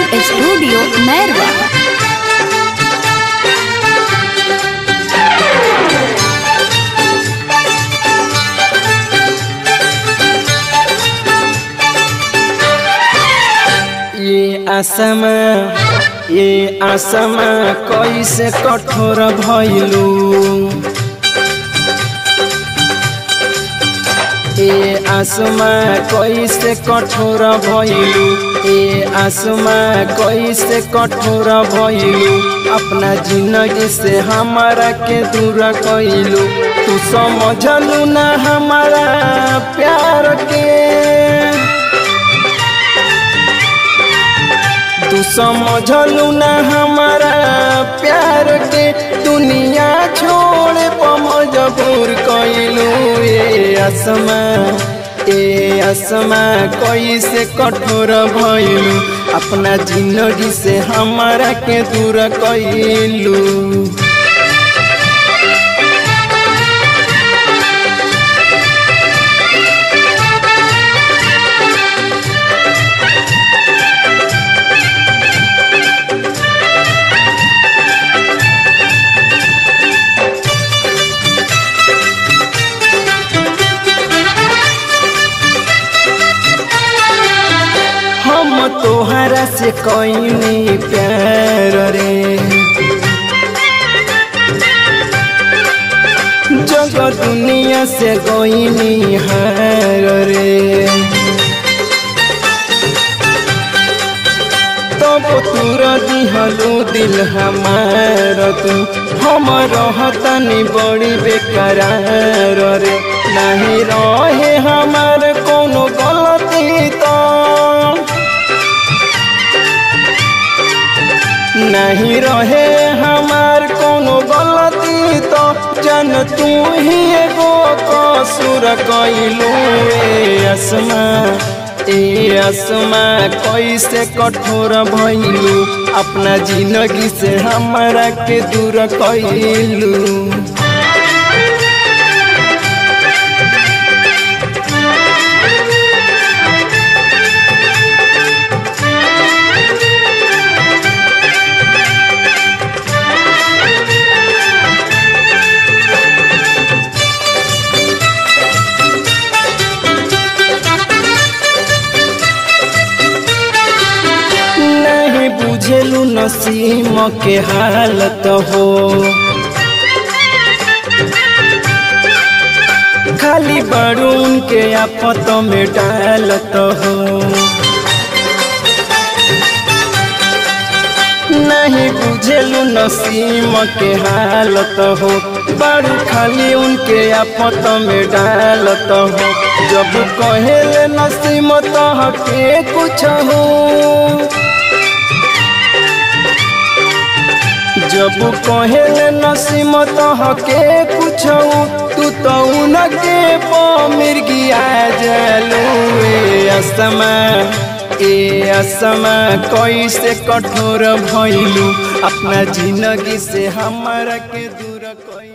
Recording studio Mairwa. ये आसमा कैसे कठोर भइलू, ये आसमा कैसे कठोर भइलू, ये आसमा कैसे कठोर भइलू, अपना जिंदगी से हमारा के दूर कइलू। तू समझलू ना हमारा प्यार के, तू समझलू ना हमारा प्यार के, दुनिया छोड़ पर मजबूर कइलू। ये आसमा कैसे कठोर भइलू, अपना जिंदगी से हमारा के दूर कइलू। तोहरा से कईनी प्यार रे, जग दुनिया से गईनी हार रे, तब तूरा दिहलू दिल हमार, तू हम रहतनी बड़ी बेकरार रे। नहीं रहे हमार कोनो गलती तो, नहीं रहे हमार कोनो गलती तो, जन तू ही एगो कसूर कइलू। ए आसमा कैसे कठोर भइलू, अपना जिंदगी से हमारा के दूर कइलू। बुझेलू नसीम के हालत हो, खाली बड़ून के आफत में डालत हो। नहीं बुझेलू नसीम के हालत हो, बड़ू खाली उनके आफत में डालत हो। जब कहेले नसीम तो के कुछ हो, जब कहेले नसीम के कुछ, तू तो उनके मिर गिया जलू। ए आसमा कैसे कठोर भइलू, अपना जिंदगी से हमारा के दूर कइलू।